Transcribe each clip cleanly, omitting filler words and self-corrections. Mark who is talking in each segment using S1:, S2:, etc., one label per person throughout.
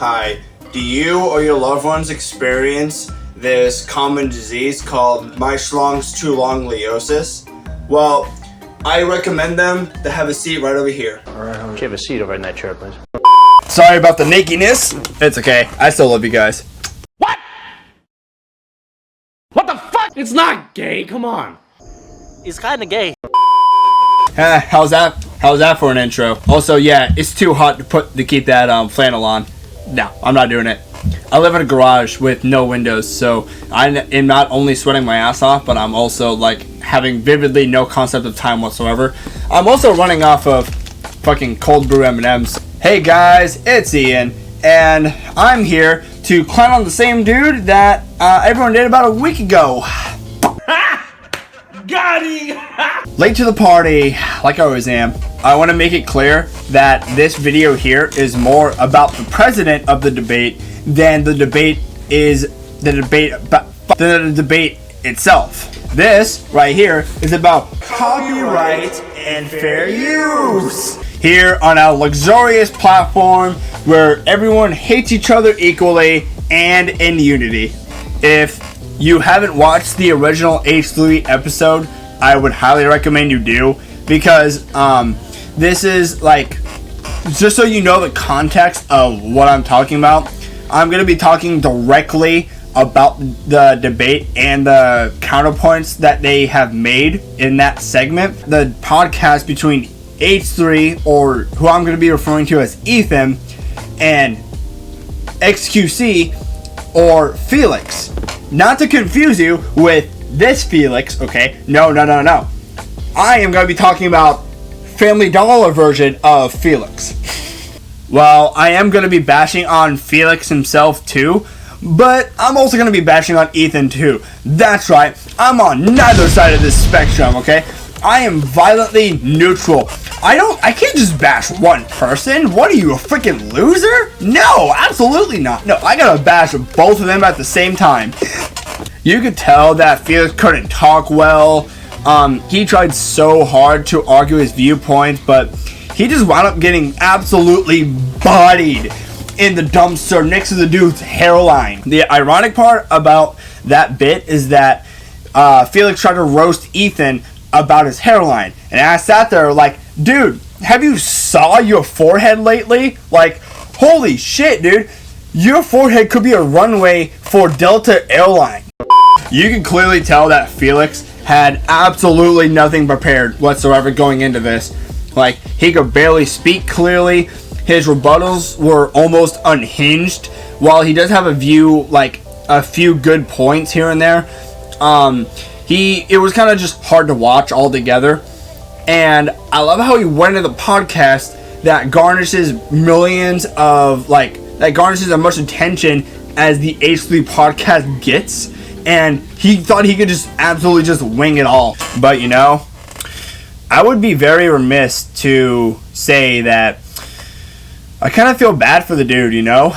S1: Hi, do you or your loved ones experience this common disease called my schlong's too long leiosis? Well, I recommend them to have a seat right over here.
S2: Alright, can you have a seat over in that chair, please?
S1: Sorry about the nakedness. It's okay. I still love you guys.
S3: What? What the fuck? It's not gay, come on.
S4: It's kinda gay.
S1: How's that for an intro? Also, yeah, it's too hot to keep that flannel on. No, I'm not doing it. I live in a garage with no windows, so I am not only sweating my ass off, but I'm also like having vividly no concept of time whatsoever. I'm also running off of fucking cold brew M&Ms. Hey guys, it's Ian, and I'm here to clown on the same dude that everyone did about a week ago.
S3: Got him!
S1: Late to the party, like I always am. I want to make it clear that this video here is more about the president of the debate than the debate itself. This right here is about copyright and fair use. Here on our luxurious platform where everyone hates each other equally and in unity. If you haven't watched the original H3 episode, I would highly recommend you do, because this is like, just so you know the context of what I'm talking about, I'm going to be talking directly about the debate and the counterpoints that they have made in that segment. The podcast between H3, or who I'm going to be referring to as Ethan, and xQc, or Felix. Not to confuse you with this Felix, okay? No. I am going to be talking about Family Dollar version of Felix. Well, I am going to be bashing on Felix himself too, but I'm also going to be bashing on Ethan too. That's right, I'm on neither side of this spectrum, okay? I am violently neutral. I can't just bash one person. What are you, a freaking loser? No, absolutely not. No, I gotta bash both of them at the same time. You could tell that Felix couldn't talk well. He tried so hard to argue his viewpoint, but he just wound up getting absolutely bodied in the dumpster next to the dude's hairline. The ironic part about that bit is that Felix tried to roast Ethan about his hairline, and I sat there like, dude, have you saw your forehead lately? Like, holy shit, dude, your forehead could be a runway for Delta Airlines. You can clearly tell that Felix had absolutely nothing prepared whatsoever going into this. Like, he could barely speak clearly. His rebuttals were almost unhinged. While he does have a few good points here and there, it was kind of just hard to watch altogether. And I love how he went into the podcast that garnishes as much attention as the H3 podcast gets. And he thought he could just absolutely just wing it all. But you know, I would be very remiss to say that I kind of feel bad for the dude, you know?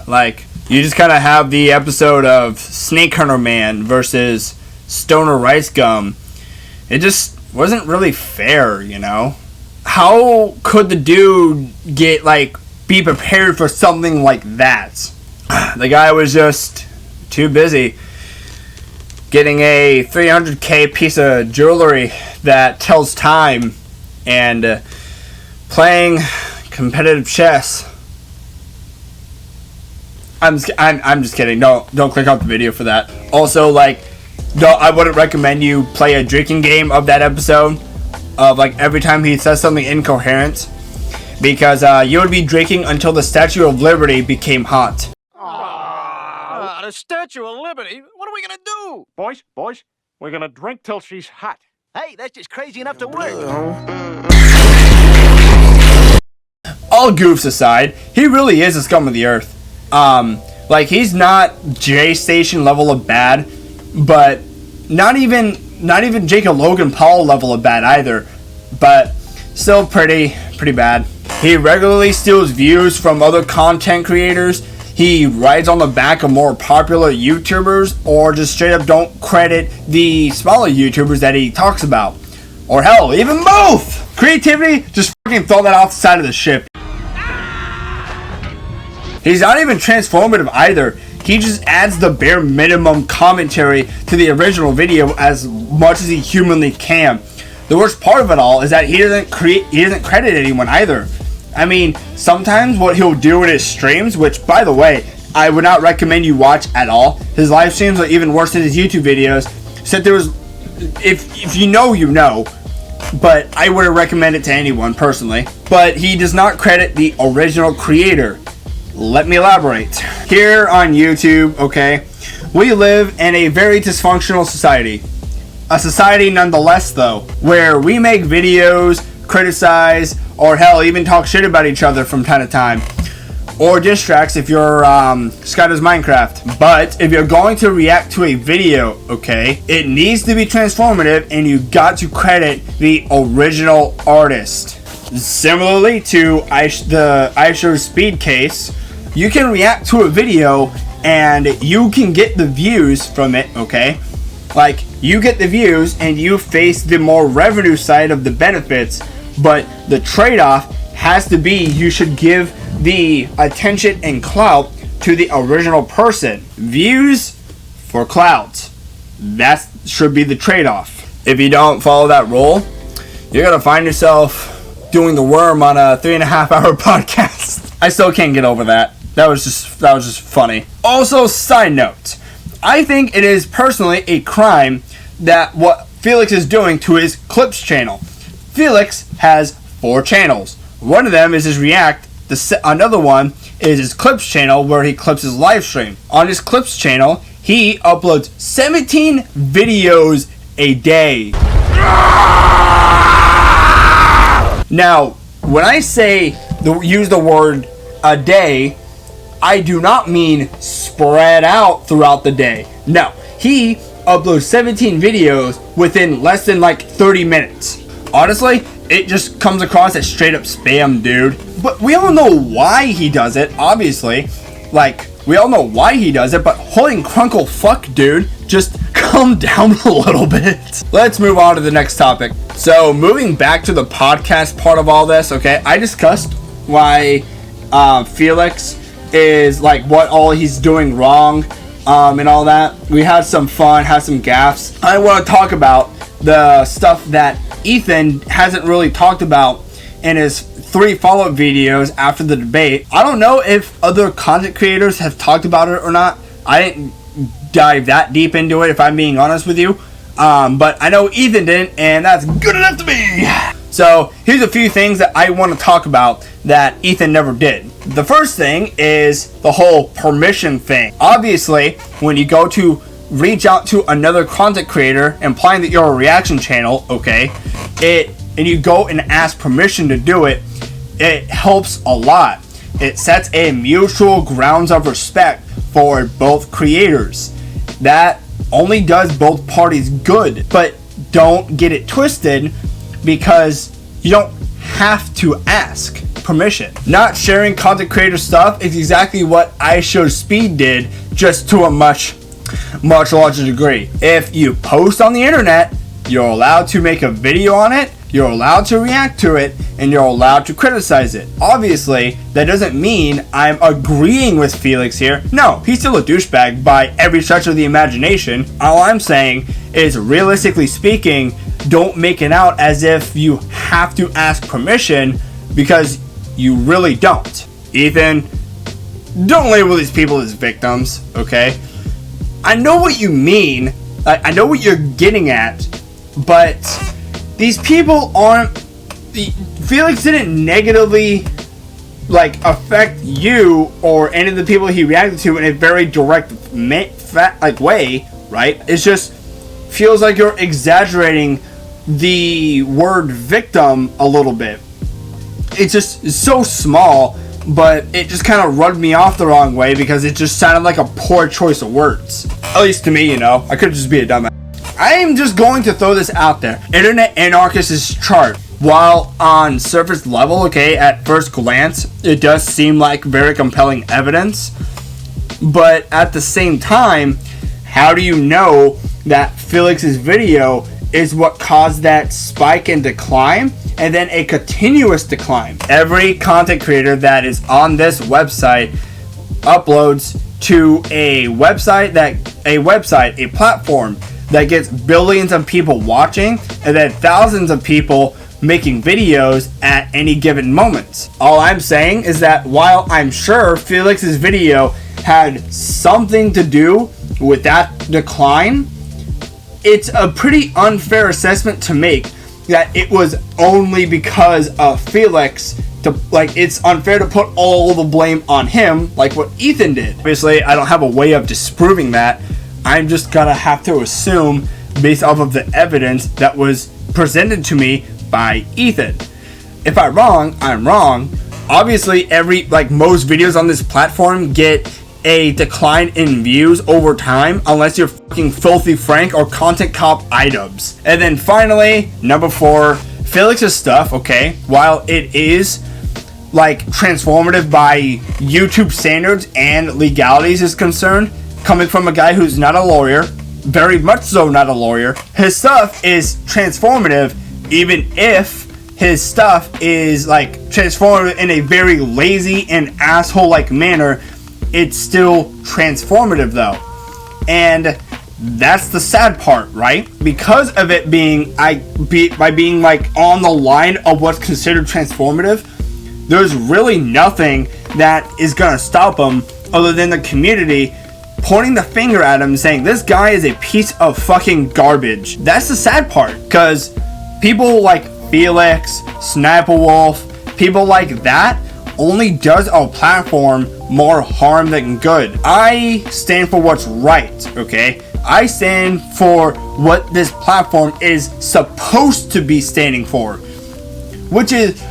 S1: Like, you just kind of have the episode of Snake Hunter Man versus Stoner Rice Gum. It just wasn't really fair, you know? How could the dude be prepared for something like that? The guy was just too busy getting a $300K piece of jewelry that tells time and playing competitive chess. I'm just kidding. Don't click on the video for that. Also, I wouldn't recommend you play a drinking game of that episode of every time he says something incoherent, because you would be drinking until the Statue of Liberty became hot.
S4: The Statue of Liberty? What are we gonna do?
S3: Boys, we're gonna drink till she's hot.
S4: Hey, that's just crazy enough to work.
S1: All goofs aside, he really is a scum of the earth. He's not J Station level of bad, but not even Jacob Logan Paul level of bad either, but still pretty bad. He regularly steals views from other content creators. He rides on the back of more popular YouTubers, or just straight up don't credit the smaller YouTubers that he talks about. Or hell, even both! Creativity, just fucking throw that off the side of the ship. He's not even transformative either. He just adds the bare minimum commentary to the original video as much as he humanly can. The worst part of it all is that he doesn't credit anyone either. I mean, sometimes what he'll do in his streams, which by the way, I would not recommend you watch at all. His live streams are even worse than his YouTube videos. Said there was, if you know, you know, but I wouldn't recommend it to anyone personally. But he does not credit the original creator. Let me elaborate. Here on YouTube, okay, we live in a very dysfunctional society. A society nonetheless though, where we make videos, criticize, or hell, even talk shit about each other from time to time. Or diss tracks if you're Scott does Minecraft. But if you're going to react to a video, okay, it needs to be transformative and you got to credit the original artist. Similarly to the xQc case, you can react to a video and you can get the views from it, okay? Like, you get the views and you face the more revenue side of the benefits, but the trade-off has to be you should give the attention and clout to the original person. Views for clout. That should be the trade-off. If you don't follow that rule, you're gonna find yourself doing the worm on a 3.5-hour podcast. I still can't get over that. That was just funny. Also, side note, I think it is personally a crime that what Felix is doing to his Clips channel. Felix has 4 channels. One of them is his React. Another one is his Clips channel where he clips his live stream. On his Clips channel, he uploads 17 videos a day. Now, when I say use the word a day, I do not mean spread out throughout the day. No, he uploads 17 videos within less than like 30 minutes. Honestly, it just comes across as straight up spam, dude. But we all know why he does it, obviously. Like, we all know why he does it, but holy crunkle fuck, dude. Just calm down a little bit. Let's move on to the next topic. So, moving back to the podcast part of all this, okay, I discussed why Felix is like what all he's doing wrong and all that. We had some fun, had some gaffes. I want to talk about the stuff that Ethan hasn't really talked about in his 3 follow-up videos after the debate. I don't know if other content creators have talked about it or not. I didn't dive that deep into it, if I'm being honest with you. But I know Ethan didn't, and that's good enough to me. So here's a few things that I want to talk about that Ethan never did. The first thing is the whole permission thing. Obviously, when you go to reach out to another content creator implying that you're a reaction channel, okay, and you go and ask permission to do it, it helps a lot. It sets a mutual grounds of respect for both creators. That only does both parties good, but don't get it twisted because you don't have to ask permission. Not sharing content creator stuff is exactly what xQc did, just to a much larger degree. If you post on the internet, you're allowed to make a video on it, you're allowed to react to it, and you're allowed to criticize it. Obviously, that doesn't mean I'm agreeing with Felix here. No, he's still a douchebag by every stretch of the imagination. All I'm saying is, realistically speaking, don't make it out as if you have to ask permission, because you really don't. Ethan, don't label these people as victims, okay? I know what you mean. I know what you're getting at, but these people aren't. Felix didn't negatively affect you or any of the people he reacted to in a very direct way, right? It just feels like you're exaggerating the word victim a little bit. It's just so small, but it just kind of rubbed me off the wrong way because it just sounded like a poor choice of words. At least to me, you know. I could just be a dumbass. I am just going to throw this out there. Internet Anarchist's chart, while on surface level, okay, at first glance, it does seem like very compelling evidence. But at the same time, how do you know that Felix's video is what caused that spike and decline, and then a continuous decline? Every content creator that is on this website uploads to a platform that gets billions of people watching and then thousands of people making videos at any given moment. All I'm saying is that while I'm sure Felix's video had something to do with that decline, it's a pretty unfair assessment to make that it was only because of Felix. It's unfair to put all the blame on him like what Ethan did. Obviously, I don't have a way of disproving that. I'm just gonna have to assume based off of the evidence that was presented to me by Ethan. If I'm wrong, I'm wrong. Obviously, most videos on this platform get a decline in views over time unless you're fucking Filthy Frank or Content Cop items. And then finally, number 4, Felix's stuff, okay, while it is transformative by YouTube standards and legalities is concerned, coming from a guy who's not a lawyer, very much so not a lawyer, his stuff is transformative even if his stuff is transformative in a very lazy and asshole-like manner. It's still transformative though. And that's the sad part, right? Because of it being on the line of what's considered transformative, there's really nothing that is gonna stop him other than the community pointing the finger at him saying this guy is a piece of fucking garbage. That's the sad part, because people like Felix, Snapperwolf, people like that only does our platform more harm than good. I stand for what's right, okay? I stand for what this platform is supposed to be standing for, which is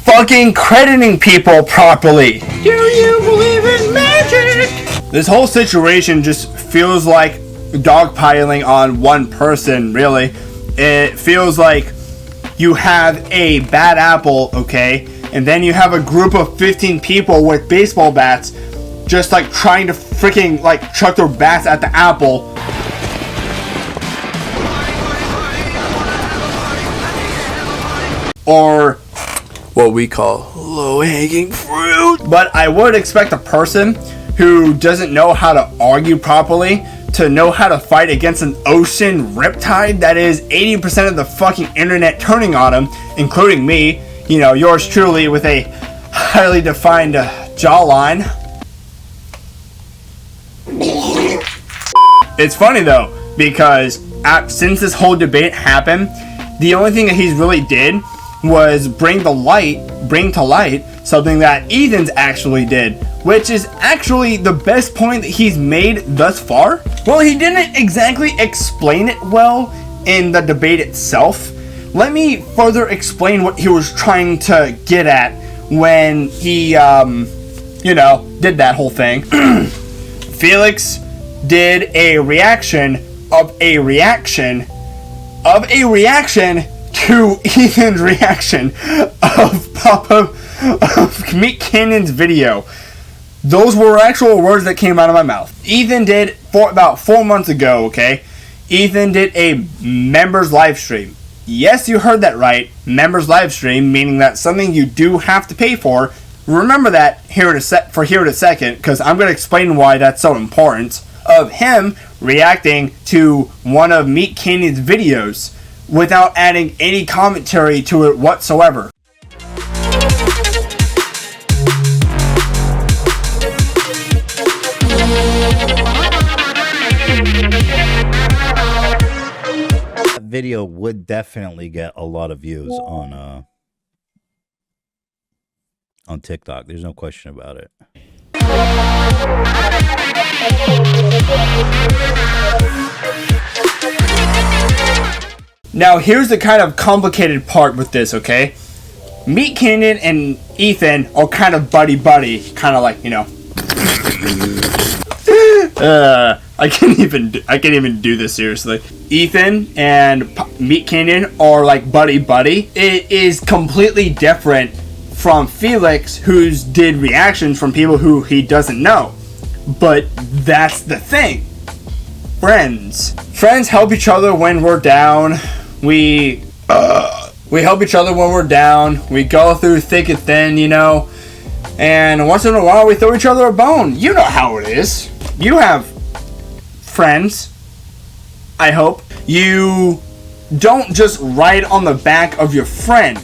S1: fucking crediting people properly. Do you believe in magic? This whole situation just feels like dogpiling on one person, really. It feels like you have a bad apple, okay? And then you have a group of 15 people with baseball bats just trying to freaking chuck their bats at the apple. Or what we call low-hanging fruit. But I would expect a person who doesn't know how to argue properly to know how to fight against an ocean riptide that is 80% of the fucking internet turning on him, including me, yours truly with a highly defined jawline. It's funny though, because since this whole debate happened, the only thing that he's really did was bring to light something that Ethan's actually did, which is actually the best point that he's made thus far. Well, he didn't exactly explain it well in the debate itself. Let me further explain what he was trying to get at when he, did that whole thing. Felix did a reaction to Ethan's reaction of Meat Canyon's video. Those were actual words that came out of my mouth. Ethan did, about 4 months ago, okay? Ethan did a members live stream. Yes, you heard that right. Members live stream, meaning that something you do have to pay for. Remember that here in a second, because I'm going to explain why that's so important. Of him reacting to one of Meat Canyon's videos without adding any commentary to it whatsoever.
S5: That video would definitely get a lot of views on TikTok. There's no question about it.
S1: Now, here's the kind of complicated part with this, okay? Meat Canyon and Ethan are kind of buddy-buddy, kind of I can't even do this seriously. Ethan and Meat Canyon are buddy-buddy. It is completely different from Felix, who's did reactions from people who he doesn't know. But that's the thing. Friends help each other when we're down. We help each other when we're down. We go through thick and thin, And once in a while we throw each other a bone. You know how it is. You have friends, I hope. You don't just ride on the back of your friend.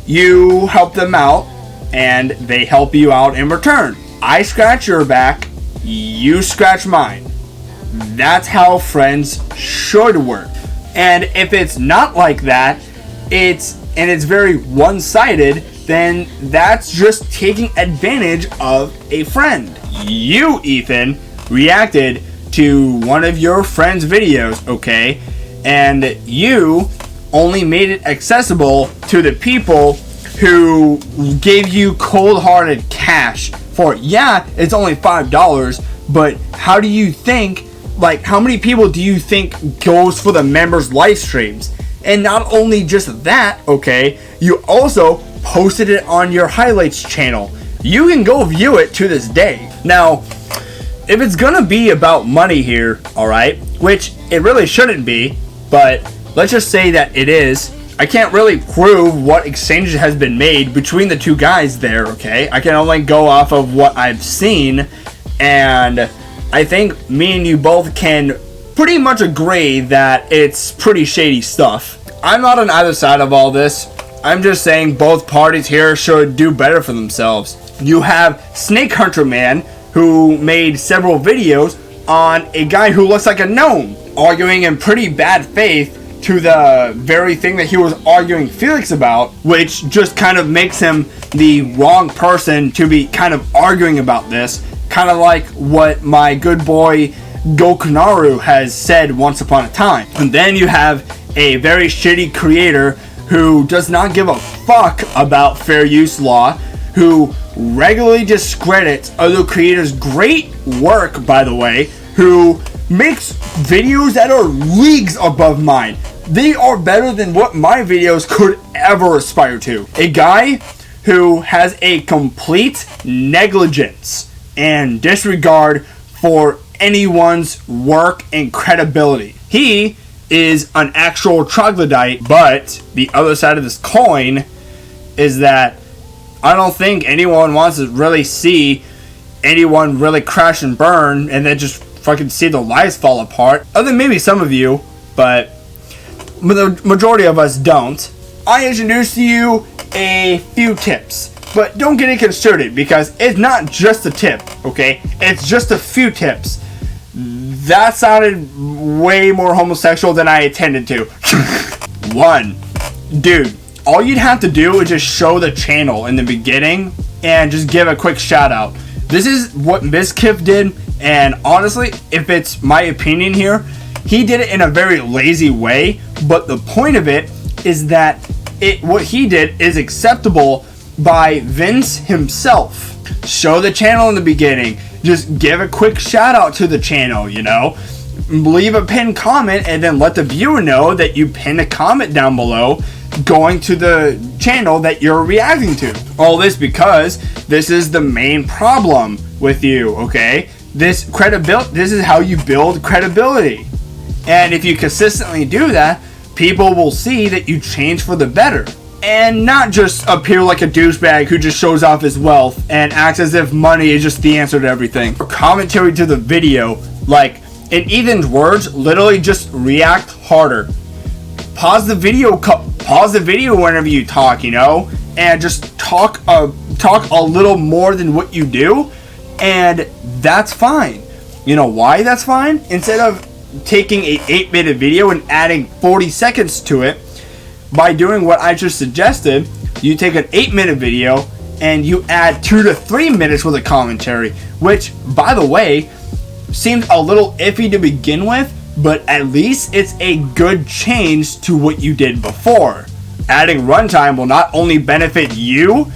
S1: You help them out, and they help you out in return. I scratch your back, you scratch mine. That's how friends should work. And if it's not like that, it's very one-sided, then that's just taking advantage of a friend. You, Ethan, reacted to one of your friend's videos, okay? And you only made it accessible to the people who gave you cold-hearted cash for it. Yeah, it's only $5, but how do you think, like, how many people do you think goes for the members' live streams? And not only just that, okay, you also posted it on your highlights channel. You can go view it to this day. Now, if it's gonna be about money here, alright, which it really shouldn't be, but let's just say that it is. I can't really prove what exchange has been made between the two guys there, okay? I can only go off of what I've seen, and I think me and you both can pretty much agree that it's pretty shady stuff. I'm not on either side of all this. I'm just saying both parties here should do better for themselves. You have Snake Hunter Man, who made several videos on a guy who looks like a gnome, arguing in pretty bad faith to the very thing that he was arguing Felix about, which just kind of makes him the wrong person to be kind of arguing about this, kind of like what my good boy Gokunaru has said once upon a time. And then you have a very shitty creator who does not give a fuck about fair use law, who regularly discredits other creators' great work, by the way, who makes videos that are leagues above mine. They are better than what my videos could ever aspire to. A guy who has a complete negligence and disregard for anyone's work and credibility. He is an actual troglodyte, but the other side of this coin is that I don't think anyone wants to really see anyone really crash and burn and then just fucking see the lives fall apart. Other than maybe some of you, but the majority of us don't. I introduced to you a few tips, but don't get it concerted because it's not just a tip, okay? It's just a few tips. That sounded way more homosexual than I intended to. 1. Dude, all you'd have to do is just show the channel in the beginning and just give a quick shout out. This is what Miskif did, and honestly, if it's my opinion here, he did it in a very lazy way, but the point of it is that what he did is acceptable by Vince himself. Show the channel in the beginning. Just give a quick shout out to the channel, you know? Leave a pinned comment and then let the viewer know that you pinned a comment down below going to the channel that you're reacting to. All this because this is the main problem with you, okay? This is how you build credibility. And if you consistently do that, people will see that you change for the better. And not just appear like a douchebag who just shows off his wealth and acts as if money is just the answer to everything. For commentary to the video, like in Ethan's words, literally just react harder. Pause the video whenever you talk, you know, and just talk a little more than what you do, and that's fine. You know why that's fine? Instead of taking a 8-minute video and adding 40 seconds to it, by doing what I just suggested, you take an 8-minute video and you add 2 to 3 minutes with a commentary, which, by the way, seemed a little iffy to begin with, but at least it's a good change to what you did before. Adding runtime will not only benefit you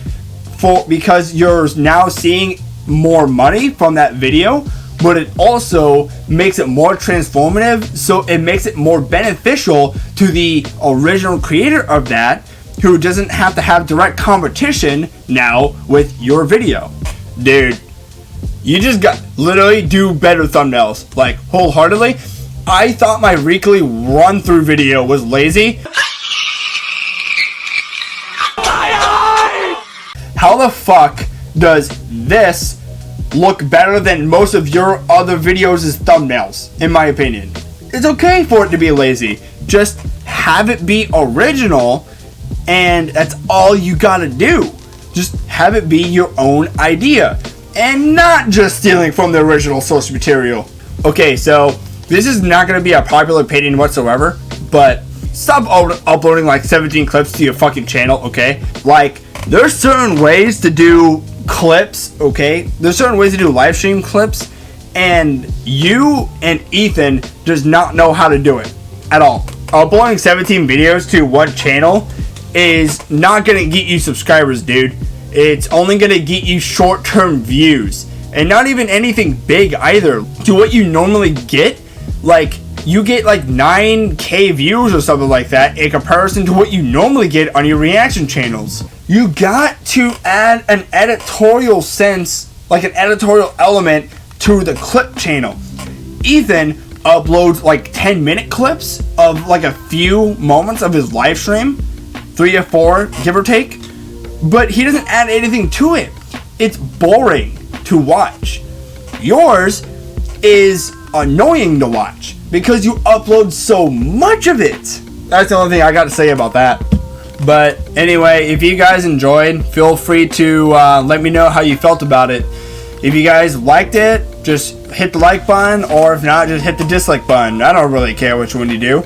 S1: because you're now seeing more money from that video, but it also makes it more transformative, so it makes it more beneficial to the original creator of that, who doesn't have to have direct competition now with your video. Dude, you just got literally do better thumbnails, like wholeheartedly. I thought my weekly run through video was lazy. How the fuck does this look better than most of your other videos' thumbnails, in my opinion. It's okay for it to be lazy. Just have it be original, and that's all you gotta do. Just have it be your own idea, and not just stealing from the original source material. Okay, so this is not gonna be a popular opinion whatsoever, but stop uploading like 17 clips to your fucking channel, okay? Like, there's certain ways to do clips, okay? There's certain ways to do live stream clips, and you and Ethan does not know how to do it at all. Uploading 17 videos to one channel is not gonna get you subscribers, dude. It's only gonna get you short-term views, and not even anything big either. To what you normally get, like, you get like 9K views or something like that in comparison to what you normally get on your reaction channels. You got to add an editorial sense, like an editorial element to the clip channel. Ethan uploads like 10-minute clips of like a few moments of his live stream, 3 or 4 give or take, but he doesn't add anything to it. It's boring to watch. Yours is annoying to watch because you upload so much of it. That's the only thing I got to say about that. But anyway, if you guys enjoyed, feel free to let me know how you felt about it. If you guys liked it, just hit the like button, or if not, just hit the dislike button. I don't really care which one you do.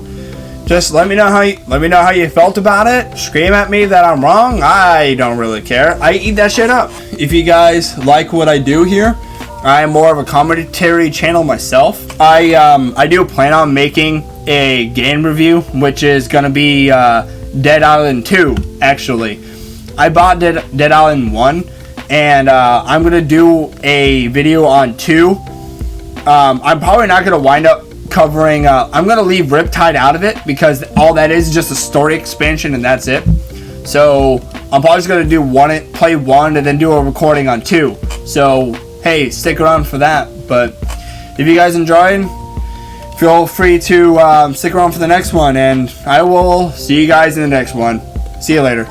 S1: Just let me know how you felt about it. Scream at me that I'm wrong. I don't really care. I eat that shit up. If you guys like what I do here, I am more of a commentary channel myself. I do plan on making a game review, which is gonna be Dead Island 2. Actually, I bought Dead Island 1, and I'm gonna do a video on 2. I'm probably not gonna wind up covering. I'm gonna leave Riptide out of it because all that is just a story expansion, and that's it. So I'm probably just gonna do play 1, and then do a recording on 2. So hey, stick around for that. But if you guys enjoyed, feel free to stick around for the next one, and I will see you guys in the next one. See you later.